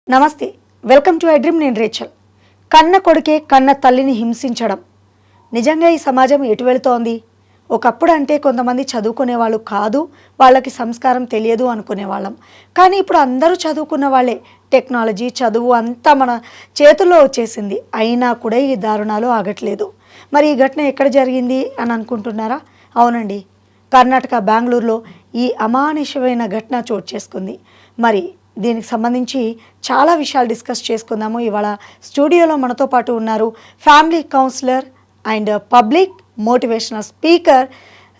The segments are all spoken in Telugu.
నమస్తే, వెల్కమ్ టు ఐ డ్రీమ్. నేను రేచల్. కన్న కొడుకే కన్న తల్లిని హింసించడం నిజంగా ఈ సమాజం ఎటు వెళుతోంది? ఒకప్పుడు అంటే కొంతమంది చదువుకునేవాళ్ళు కాదు, వాళ్ళకి సంస్కారం తెలియదు అనుకునేవాళ్ళం. కానీ ఇప్పుడు అందరూ చదువుకున్న వాళ్ళే. టెక్నాలజీ, చదువు అంతా మన చేతుల్లో వచ్చేసింది. అయినా కూడా ఈ దారుణాలు ఆగట్లేదు. మరి ఈ ఘటన ఎక్కడ జరిగింది అని అనుకుంటున్నారా? అవునండి, కర్ణాటక బెంగళూరులో ఈ అమానుషమైన ఘటన చోటు చేసుకుంది. మరి దీనికి సంబంధించి చాలా విషయాలు డిస్కస్ చేసుకుందాము. ఇవాళ స్టూడియోలో మనతో పాటు ఉన్నారు family counsellor and public motivational speaker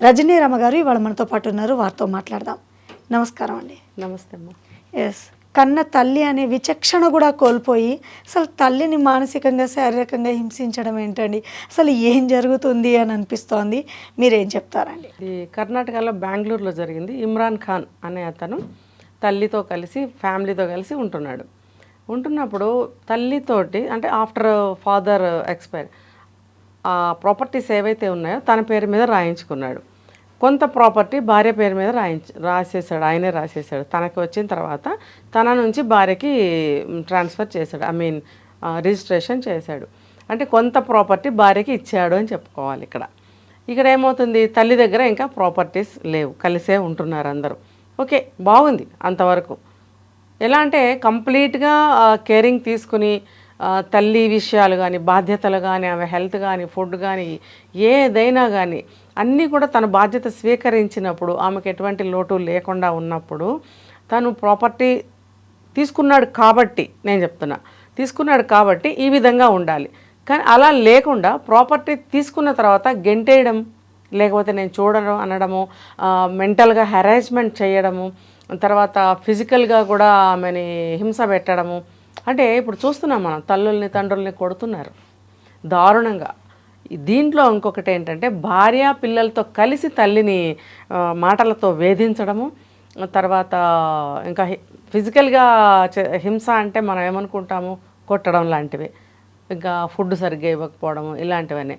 Rajani Rama garu. ఇవాళ మనతో పాటు ఉన్నారు, వారితో మాట్లాడదాం. నమస్కారం అండి. నమస్తే అమ్మ. ఎస్, కన్న తల్లి అనే విచక్షణ కూడా కోల్పోయి అసలు తల్లిని మానసికంగా, శారీరకంగా హింసించడం ఏంటండి? అసలు ఏం జరుగుతుంది అని అనిపిస్తోంది. మీరేం చెప్తారండి? ఇది కర్ణాటకలో బెంగళూరులో జరిగింది. ఇమ్రాన్ ఖాన్ అనే అతను తల్లితో కలిసి, ఫ్యామిలీతో కలిసి ఉంటున్నప్పుడు తల్లితోటి, అంటే ఆఫ్టర్ ఫాదర్ ఎక్స్పైర్, ఆ ప్రాపర్టీస్ ఏవైతే ఉన్నాయో తన పేరు మీద రాయించుకున్నాడు. కొంత ప్రాపర్టీ భార్య పేరు మీద రాసేసాడు. ఆయనే రాసేసాడు. తనకి వచ్చిన తర్వాత తన నుంచి భార్యకి ట్రాన్స్ఫర్ చేశాడు, రిజిస్ట్రేషన్ చేశాడు. అంటే కొంత ప్రాపర్టీ భార్యకి ఇచ్చాడు అని చెప్పుకోవాలి. ఇక్కడ ఏమవుతుంది, తల్లి దగ్గర ఇంకా ప్రాపర్టీస్ లేవు, కలిసే ఉంటున్నారు అందరూ. ఓకే, బాగుంది అంతవరకు. ఎలా అంటే కంప్లీట్గా కేరింగ్ తీసుకుని తల్లి విషయాలు కానీ, బాధ్యతలు కానీ, ఆమె హెల్త్ కానీ, ఫుడ్ కానీ, ఏదైనా కానీ అన్నీ కూడా తన బాధ్యత స్వీకరించినప్పుడు, ఆమెకు ఎటువంటి లోటు లేకుండా ఉన్నప్పుడు, తను ప్రాపర్టీ తీసుకున్నాడు కాబట్టి, నేను చెప్తున్నా, తీసుకున్నాడు కాబట్టి ఈ విధంగా ఉండాలి. కానీ అలా లేకుండా ప్రాపర్టీ తీసుకున్న తర్వాత గెంటేయడం, లేకపోతే నేను చూడడం అనడము, మెంటల్గా హెరాస్మెంట్ చేయడము, తర్వాత ఫిజికల్గా కూడా ఆమెని హింస పెట్టడము. అంటే ఇప్పుడు చూస్తున్నాం మనం, తల్లుల్ని తండ్రుల్ని కొడుతున్నారు దారుణంగా. దీంట్లో ఇంకొకటి ఏంటంటే, భార్య పిల్లలతో కలిసి తల్లిని మాటలతో వేధించడము, తర్వాత ఇంకా ఫిజికల్గా హింస అంటే మనం ఏమనుకుంటాము, కొట్టడం లాంటివి, ఇంకా ఫుడ్ సరిగ్గా ఇవ్వకపోవడము, ఇలాంటివన్నీ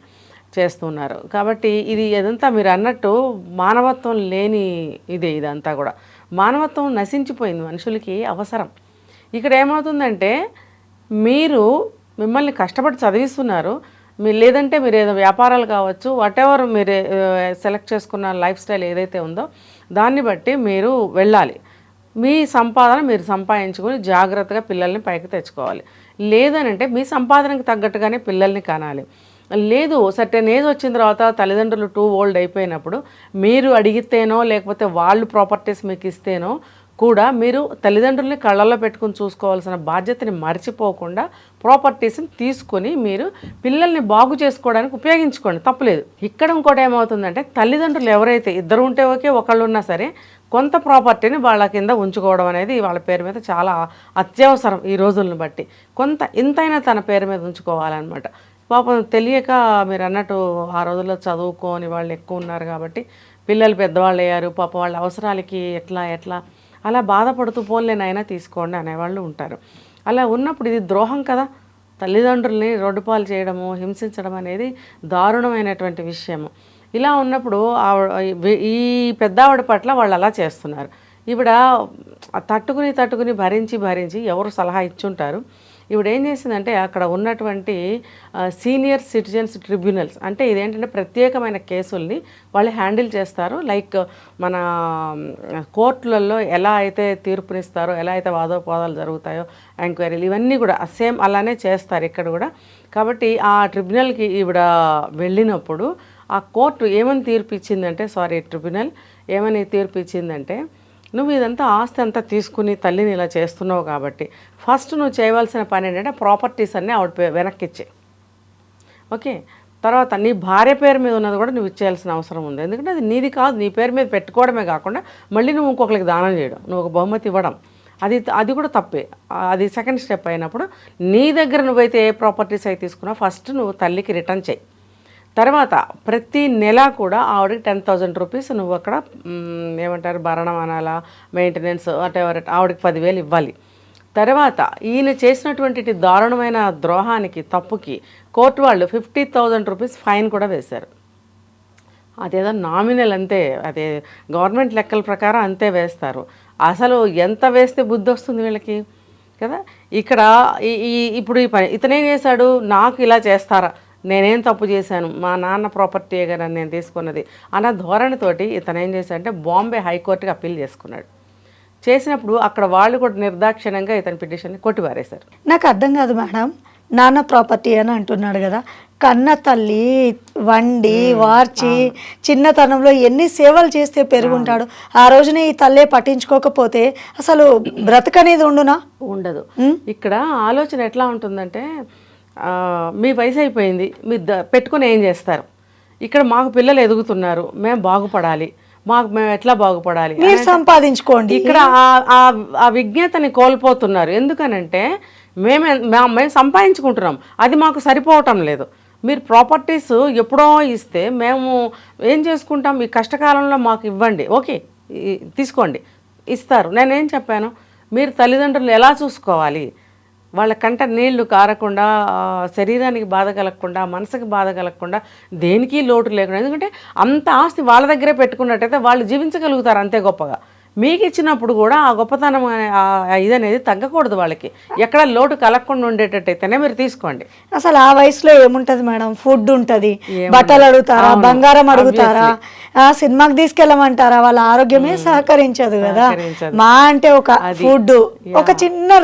చేస్తున్నారు. కాబట్టి ఇది ఇదంతా మీరు అన్నట్టు మానవత్వం లేని ఇదంతా కూడా. మానవత్వం నశించిపోయింది, మనుషులకి అవసరం. ఇక్కడ ఏమవుతుందంటే, మిమ్మల్ని కష్టపడి చదివిస్తున్నారు, లేదంటే మీరు ఏదో వ్యాపారాలు కావచ్చు, వాటెవర్ మీరు సెలెక్ట్ చేసుకున్న లైఫ్ స్టైల్ ఏదైతే ఉందో దాన్ని బట్టి మీరు వెళ్ళాలి. మీ సంపాదన మీరు సంపాదించుకొని జాగ్రత్తగా పిల్లల్ని పైకి తెచ్చుకోవాలి. లేదనంటే మీ సంపాదనకు తగ్గట్టుగానే పిల్లల్ని కనాలి. లేదు, సర్టెన్ ఏజ్ వచ్చిన తర్వాత తల్లిదండ్రులు టూ ఓల్డ్ అయిపోయినప్పుడు మీరు అడిగితేనో, లేకపోతే వాళ్ళు ప్రాపర్టీస్ మీకు ఇస్తేనో కూడా మీరు తల్లిదండ్రుల్ని కళ్ళల్లో పెట్టుకుని చూసుకోవాల్సిన బాధ్యతని మర్చిపోకుండా ప్రాపర్టీస్ని తీసుకొని మీరు పిల్లల్ని బాగు చేసుకోవడానికి ఉపయోగించుకోండి, తప్పులేదు. ఇక్కడ ఇంకోటి ఏమవుతుందంటే, తల్లిదండ్రులు ఎవరైతే ఇద్దరు ఉంటే ఓకే, ఒకళ్ళు ఉన్నా సరే కొంత ప్రాపర్టీని వాళ్ళ కింద ఉంచుకోవడం అనేది వాళ్ళ పేరు మీద చాలా అత్యవసరం ఈ రోజులను బట్టి. ఇంతైనా తన పేరు మీద ఉంచుకోవాలన్నమాట. పాపం తెలియక మీరు అన్నట్టు ఆ రోజుల్లో చదువుకోని వాళ్ళు ఎక్కువ ఉన్నారు కాబట్టి పిల్లలు పెద్దవాళ్ళు అయ్యారు. పాపం వాళ్ళ అవసరాలకి ఎట్లా అలా బాధపడుతూ పోన్లేనైనా తీసుకోండి అనేవాళ్ళు ఉంటారు. అలా ఉన్నప్పుడు ఇది ద్రోహం కదా. తల్లిదండ్రుల్ని రోడ్డుపాలు చేయడము, హింసించడం అనేది దారుణమైనటువంటి విషయము. ఇలా ఉన్నప్పుడు ఈ పెద్దావిడ పట్ల వాళ్ళు అలా చేస్తున్నారు. ఈవిడ తట్టుకుని భరించి ఎవరు సలహా ఇచ్చుంటారు. ఈవిడ ఏం చేసిందంటే, అక్కడ ఉన్నటువంటి సీనియర్ సిటిజన్స్ ట్రిబ్యునల్స్, అంటే ఇదేంటంటే ప్రత్యేకమైన కేసుల్ని వాళ్ళు హ్యాండిల్ చేస్తారు. లైక్ మన కోర్టులలో ఎలా అయితే తీర్పునిస్తారో, ఎలా అయితే వాదోపవాదాలు జరుగుతాయో, ఎంక్వైరీలు, ఇవన్నీ కూడా సేమ్ అలానే చేస్తారు ఇక్కడ కూడా. కాబట్టి ఆ ట్రిబ్యునల్కి ఈవిడ వెళ్ళినప్పుడు ఆ కోర్టు ఏమని తీర్పు ఇచ్చిందంటే, ట్రిబ్యునల్ ఏమని తీర్పు ఇచ్చిందంటే, నువ్వు ఇదంతా ఆస్తి అంతా తీసుకుని తల్లిని ఇలా చేస్తున్నావు కాబట్టి ఫస్ట్ నువ్వు చేయవలసిన పని ఏంటంటే ప్రాపర్టీస్ అన్నీ ఆవిడ వెనక్కి ఇచ్చే. ఓకే, తర్వాత నీ భార్య పేరు మీద ఉన్నది కూడా నువ్వు ఇచ్చేయాల్సిన అవసరం ఉంది. ఎందుకంటే అది నీది కాదు, నీ పేరు మీద పెట్టుకోవడమే కాకుండా మళ్ళీ నువ్వు ఇంకొకరికి దానం చేయడం, నువ్వు ఒక బహుమతి ఇవ్వడం, అది కూడా తప్పే. అది సెకండ్ స్టెప్ అయినప్పుడు నీ దగ్గర నువ్వైతే ఏ ప్రాపర్టీస్ అయితే తీసుకున్నావు ఫస్ట్ నువ్వు తల్లికి రిటర్న్ చేయి. తర్వాత ప్రతి నెల కూడా ఆవిడకి 10,000 రూపీస్ నువ్వు అక్కడ ఏమంటారు, భరణం అనాలా, మెయింటెనెన్స్, వాటెవర్, ఆవిడకి 10,000 ఇవ్వాలి. తర్వాత ఈయన చేసినటువంటి దారుణమైన ద్రోహానికి, తప్పుకి కోర్టు వాళ్ళు 50,000 రూపీస్ ఫైన్ కూడా వేశారు. అదేదో నామినల్ అంతే, అదే గవర్నమెంట్ లెక్కల ప్రకారం అంతే వేస్తారు. అసలు ఎంత వేస్తే బుద్ధి వస్తుంది వీళ్ళకి కదా. ఇక్కడ ఇప్పుడు ఈ పని ఇతనేం చేశాడు, నాకు ఇలా చేస్తారా, నేనేం తప్పు చేశాను, మా నాన్న ప్రాపర్టీ కదా నేను తీసుకున్నది అన్న ధోరణితోటి ఇతను ఏం చేశాడంటే బాంబే హైకోర్టుకి అప్పీల్ చేసుకున్నాడు. చేసినప్పుడు అక్కడ వాళ్ళు కూడా నిర్దాక్షిణ్యంగా ఇతని పిటిషన్ని కొట్టిపారేశారు. నాకు అర్థం కాదు మేడం, నాన్న ప్రాపర్టీ అని అంటున్నాడు కదా, కన్న తల్లి వండి వార్చి చిన్నతనంలో ఎన్ని సేవలు చేస్తే పెరుగుంటాడు. ఆ రోజునే ఈ తల్లే పట్టించుకోకపోతే అసలు బ్రతకనేది ఉండునా? ఉండదు. ఇక్కడ ఆలోచన ఎట్లా ఉంటుందంటే, మీ వయసు అయిపోయింది, మీరు పెట్టుకుని ఏం చేస్తారు, ఇక్కడ మాకు పిల్లలు ఎదుగుతున్నారు, మేము బాగుపడాలి, మేము ఎట్లా బాగుపడాలి, మీరు సంపాదించుకోండి. ఇక్కడ ఆ విజ్ఞతని కోల్పోతున్నారు. ఎందుకనంటే మేము సంపాదించుకుంటున్నాం, అది మాకు సరిపోవటం లేదు. మీరు ప్రాపర్టీస్ ఎప్పుడో ఇస్తే మేము ఏం చేసుకుంటాం, ఈ కష్టకాలంలో మాకు ఇవ్వండి, ఓకే తీసుకోండి, ఇస్తారు. నేనేం చెప్పాను, మీరు తల్లిదండ్రులు ఎలా చూసుకోవాలి, వాళ్ళ కంట నీళ్లు కారకుండా, శరీరానికి బాధ కలగకుండా, మనసుకి బాధ కలగకుండా, దేనికి లోటు లేకుండా. ఎందుకంటే అంత ఆస్తి వాళ్ళ దగ్గరే పెట్టుకున్నట్టయితే వాళ్ళు జీవించగలుగుతారు అంతే గొప్పగా. మీకు ఇచ్చినప్పుడు కూడా ఆ గొప్పతనం ఇదనేది తగ్గకూడదు, వాళ్ళకి ఎక్కడ లోటు కలగకుండా ఉండేటట్టయితేనే మీరు తీసుకోండి. అసలు ఆ వయసులో ఏముంటది మేడం, ఫుడ్ ఉంటుంది, బట్టలు అడుగుతారా, బంగారం అడుగుతారా, సినిమాకి తీసుకెళ్ళమంటారా, వాళ్ళ ఆరోగ్యమే సహకరించదు కదా. మా అంటే ఒక ఫుడ్, ఒక చిన్న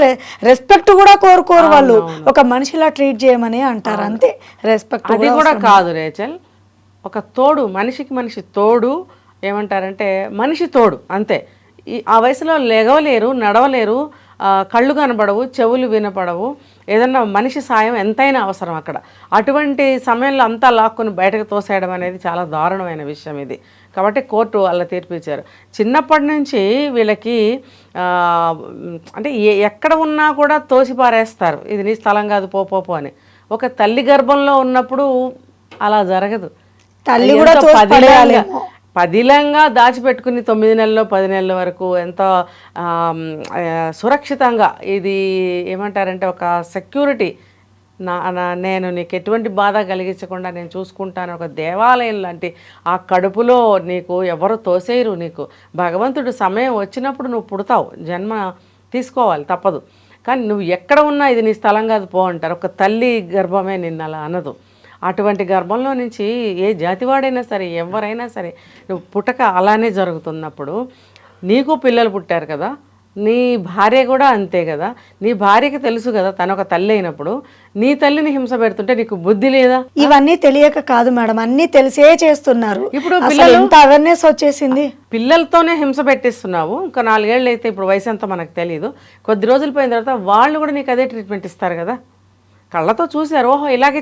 రెస్పెక్ట్ కూడా కోరుకోరు వాళ్ళు, ఒక మనిషిలా ట్రీట్ చేయమని అంటారు అంతే. రెస్పెక్ట్ అది కూడా కాదు రేచల్, ఒక తోడు, మనిషికి మనిషి తోడు, ఏమంటారంటే మనిషి తోడు అంతే. ఆ వయసులో లెగవలేరు, నడవలేరు, కళ్ళు కనబడవు, చెవులు వినపడవు, ఏదన్నా మనిషి సాయం ఎంతైనా అవసరం అక్కడ. అటువంటి సమయంలో అంతా లాక్కుని బయటకు తోసేయడం అనేది చాలా దారుణమైన విషయం ఇది. కాబట్టి కోర్టు అలా తీర్పు ఇచ్చారు. చిన్నప్పటి నుంచి వీళ్ళకి అంటే ఎక్కడ ఉన్నా కూడా తోసిపారేస్తారు, ఇది నీ స్థలం కాదు పో అని. ఒక తల్లి గర్భంలో ఉన్నప్పుడు అలా జరగదు. తల్లి కూడా పదిలంగా దాచిపెట్టుకుని 9 నెలల్లో 10 నెలల వరకు ఎంతో సురక్షితంగా, ఇది ఏమంటారంటే ఒక సెక్యూరిటీ, నేను నీకు ఎటువంటి బాధ కలిగించకుండా నేను చూసుకుంటాను, ఒక దేవాలయం లాంటి ఆ కడుపులో నీకు ఎవరు తోసేయరు. నీకు భగవంతుడు సమయం వచ్చినప్పుడు నువ్వు పుడతావు, జన్మ తీసుకోవాలి తప్పదు. కానీ నువ్వు ఎక్కడ ఉన్నా ఇది నీ స్థలం కాదు పో అంటారు. ఒక తల్లి గర్భమే నిన్ను అలా అనదు. అటువంటి గర్భంలో నుంచి ఏ జాతివాడైనా సరే, ఎవరైనా సరే, నువ్వు పుట్టక అలానే జరుగుతున్నప్పుడు, నీకు పిల్లలు పుట్టారు కదా, నీ భార్య కూడా అంతే కదా, నీ భార్యకి తెలుసు కదా తను ఒక తల్లి అయినప్పుడు, నీ తల్లిని హింస పెడుతుంటే నీకు బుద్ధి లేదా? ఇవన్నీ తెలియక కాదు మేడం, అన్నీ తెలిసే చేస్తున్నారు. ఇప్పుడు పిల్లలు ఎంత అవేర్నెస్ వచ్చేసింది, పిల్లలతోనే హింస పెట్టిస్తున్నావు. ఇంకా 4 ఏళ్ళు అయితే, ఇప్పుడు వయసు ఎంతో మనకు తెలియదు, కొద్ది రోజులు పోయిన తర్వాత వాళ్ళు కూడా నీకు అదే ట్రీట్మెంట్ ఇస్తారు కదా. కళ్ళతో చూశారు, ఓహో ఇలాగే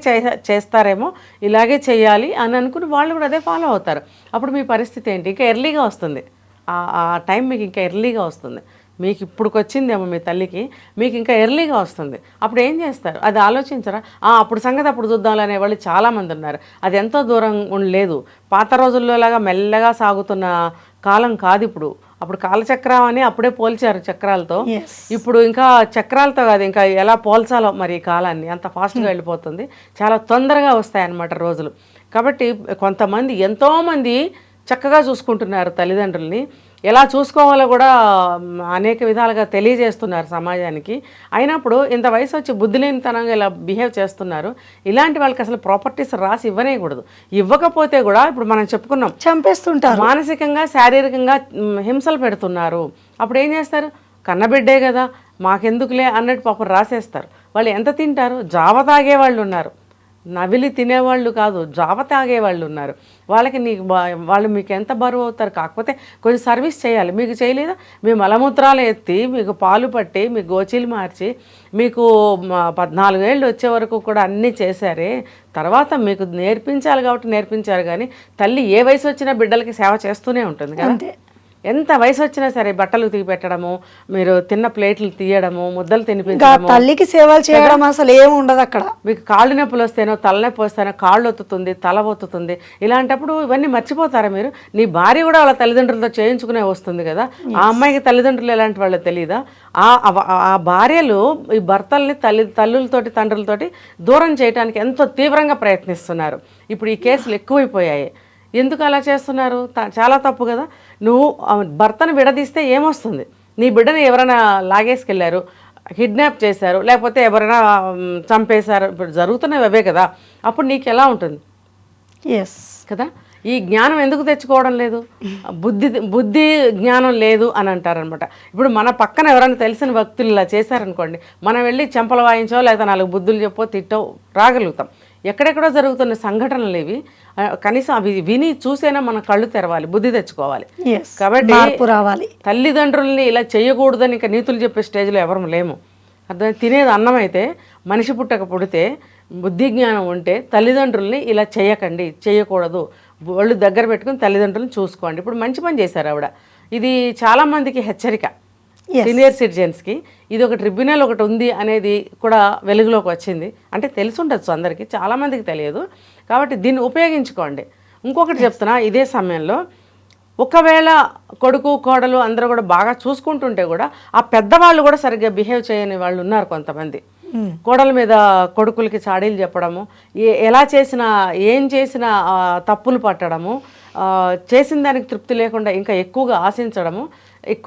చేస్తారేమో, ఇలాగే చేయాలి అని అనుకుని వాళ్ళు కూడా అదే ఫాలో అవుతారు. అప్పుడు మీ పరిస్థితి ఏంటి? ఇంకా ఎర్లీగా వస్తుంది ఆ టైం, మీకు ఇంకా ఎర్లీగా వస్తుంది. మీకు ఇప్పుడుకి వచ్చిందేమో మీ తల్లికి, మీకు ఇంకా ఎర్లీగా వస్తుంది. అప్పుడు ఏం చేస్తారు అది ఆలోచించరా? అప్పుడు సంగతి అప్పుడు చూద్దాం అనేవాళ్ళు చాలామంది ఉన్నారు. అది ఎంతో దూరం ఉండలేదు. పాత రోజుల్లో లాగా మెల్లగా సాగుతున్న కాలం కాదు ఇప్పుడు. అప్పుడు కాలచక్రం అని అప్పుడే పోల్చారు చక్రాలతో. ఇప్పుడు ఇంకా చక్రాలతో కాదు, ఇంకా ఎలా పోల్చాలో మరి ఈ కాలాన్ని, అంత ఫాస్ట్గా వెళ్ళిపోతుంది. చాలా తొందరగా వస్తాయి అన్నమాట రోజులు. కాబట్టి కొంతమంది, ఎంతోమంది చక్కగా చూసుకుంటున్నారు తల్లిదండ్రుల్ని. ఎలా చూసుకోవాలో కూడా అనేక విధాలుగా తెలియజేస్తున్నారు సమాజానికి. అయినప్పుడు ఇంత వయసు వచ్చి బుద్ధి లేనితనంగా ఇలా బిహేవ్ చేస్తున్నారు. ఇలాంటి వాళ్ళకి అసలు ప్రాపర్టీస్ రాసి ఇవ్వనేకూడదు. ఇవ్వకపోతే కూడా ఇప్పుడు మనం చెప్పుకున్నాం, చంపేస్తుంటారు, మానసికంగా శారీరకంగా హింసలు పెడుతున్నారు. అప్పుడు ఏం చేస్తారు? కన్నబిడ్డే కదా మాకెందుకులే అన్నట్టు పాపం రాసేస్తారు. వాళ్ళు ఎంత తింటారు? జావ తాగే వాళ్ళు ఉన్నారు, నవిలి తినేవాళ్ళు కాదు, జావ తాగేవాళ్ళు ఉన్నారు. వాళ్ళకి వాళ్ళు మీకు ఎంత బరువు అవుతారు? కాకపోతే కొంచెం సర్వీస్ చేయాలి. మీకు చేయలేదా? మీ మలమూత్రాలు ఎత్తి, మీకు పాలు పట్టి, మీకు గోచీలు మార్చి, మీకు 14 ఏళ్ళు వచ్చే వరకు కూడా అన్నీ చేశారే. తర్వాత మీకు నేర్పించాలి కాబట్టి నేర్పించారు. కానీ తల్లి ఏ వయసు వచ్చినా బిడ్డలకి సేవ చేస్తూనే ఉంటుంది కదా. ఎంత వయసు వచ్చినా సరే బట్టలు తీగి పెట్టడము, మీరు తిన్న ప్లేట్లు తీయడము, ముద్దలు తినిపించడము, తల్లికి సేవలు చేయడం అసలు ఏమి ఉండదు అక్కడ. మీకు కాళ్ళు నొప్పులు వస్తేనో, తలనొప్పి వస్తేనో, కాళ్ళు ఒత్తుతుంది, తల ఒత్తుతుంది. ఇలాంటప్పుడు ఇవన్నీ మర్చిపోతారా మీరు? నీ భార్య కూడా వాళ్ళ తల్లిదండ్రులతో చేయించుకునే వస్తుంది కదా. ఆ అమ్మాయికి తల్లిదండ్రులు ఎలాంటి వాళ్ళు తెలియదా? ఆ భార్యలు ఈ భర్తల్ని తల్లులతోటి తండ్రులతోటి దూరం చేయడానికి ఎంతో తీవ్రంగా ప్రయత్నిస్తున్నారు. ఇప్పుడు ఈ కేసులు ఎక్కువైపోయాయి. ఎందుకు అలా చేస్తున్నారు? చాలా తప్పు కదా. నువ్వు భర్తను విడదీస్తే ఏమొస్తుంది? నీ బిడ్డను ఎవరైనా లాగేసుకెళ్ళారు, కిడ్నాప్ చేశారు, లేకపోతే ఎవరైనా చంపేశారు, ఇప్పుడు జరుగుతున్నవి అవే కదా. అప్పుడు నీకు ఎలా ఉంటుంది ఎస్ కదా. ఈ జ్ఞానం ఎందుకు తెచ్చుకోవడం లేదు? బుద్ధి జ్ఞానం లేదు అని అంటారనమాట. ఇప్పుడు మన పక్కన ఎవరైనా తెలిసిన వ్యక్తులు ఇలా చేశారనుకోండి, మనం వెళ్ళి చెంపలు వాయించో లేదా 4 బుద్ధులు చెప్పో తిట్టో రాగలుగుతాం. ఎక్కడెక్కడో జరుగుతున్న సంఘటనలు ఇవి. కనీసం అవి విని చూసైనా మన కళ్ళు తెరవాలి, బుద్ధి తెచ్చుకోవాలి. కాబట్టి రావాలి. తల్లిదండ్రుల్ని ఇలా చేయకూడదని ఇంకా నీతులు చెప్పే స్టేజ్లో ఎవరు లేము. అర్థం. తినేది అన్నం అయితే మనిషి పుడితే బుద్ధి జ్ఞానం ఉంటే తల్లిదండ్రుల్ని ఇలా చేయకండి, చేయకూడదు. వాళ్ళు దగ్గర పెట్టుకుని తల్లిదండ్రులను చూసుకోండి. ఇప్పుడు మంచి పని చేశారు ఆవిడ. ఇది చాలామందికి హెచ్చరిక, సీనియర్ సిటిజన్స్కి. ఇది ఒక ట్రిబ్యునల్ ఒకటి ఉంది అనేది కూడా వెలుగులోకి వచ్చింది. అంటే తెలిసి ఉండొచ్చు అందరికీ, చాలామందికి తెలియదు. కాబట్టి దీన్ని ఉపయోగించుకోండి. ఇంకొకటి చెప్తున్నా, ఇదే సమయంలో ఒకవేళ కొడుకు కోడలు అందరూ కూడా బాగా చూసుకుంటుంటే కూడా ఆ పెద్దవాళ్ళు కూడా సరిగ్గా బిహేవ్ చేయని వాళ్ళు ఉన్నారు కొంతమంది. కోడల మీద కొడుకులకి చాడీలు చెప్పడము, ఎలా చేసినా ఏం చేసినా తప్పులు పట్టడము, చేసిన దానికి తృప్తి లేకుండా ఇంకా ఎక్కువగా ఆశించడము.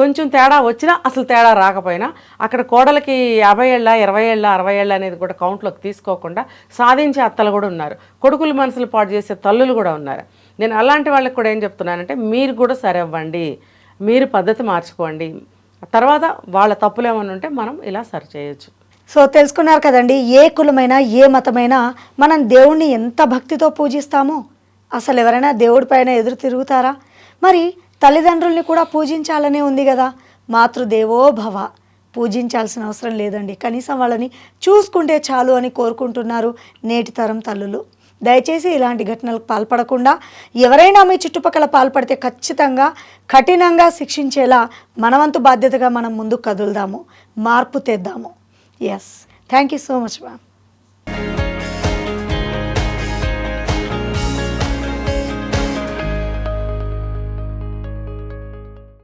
కొంచెం తేడా వచ్చినా అసలు తేడా రాకపోయినా అక్కడ కోడలకి 50 ఏళ్ళ 20 ఏళ్ళ 60 ఏళ్ళ అనేది కూడా కౌంట్లోకి తీసుకోకుండా సాధించే అత్తలు కూడా ఉన్నారు. కొడుకులు మనసులు పాడు చేసే తల్లులు కూడా ఉన్నారు. నేను అలాంటి వాళ్ళకి కూడా ఏం చెప్తున్నానంటే, మీరు కూడా సరే అవ్వండి, మీరు పద్ధతి మార్చుకోండి. తర్వాత వాళ్ళ తప్పులు ఏమైనా ఉంటే మనం ఇలా సరి చేయొచ్చు. సో తెలుసుకున్నారు కదండి, ఏ కులమైనా ఏ మతమైనా మనం దేవుణ్ణి ఎంత భక్తితో పూజిస్తామో. అసలు ఎవరైనా దేవుడి పైన ఎదురు తిరుగుతారా? మరి తల్లిదండ్రుల్ని కూడా పూజించాలనే ఉంది కదా. మాతృదేవో భవ, పూజించాల్సిన అవసరం లేదండి, కనీసం వాళ్ళని చూసుకుంటే చాలు అని కోరుకుంటున్నారు నేటి తరం తల్లులు. దయచేసి ఇలాంటి ఘటనలకు పాల్పడకుండా, ఎవరైనా మీ చుట్టుపక్కల పాల్పడితే ఖచ్చితంగా కఠినంగా శిక్షించేలా మనవంతు బాధ్యతగా మనం ముందుకు కదులుదాము, మార్పు తెద్దాము. Yes, thank you so much ma'am.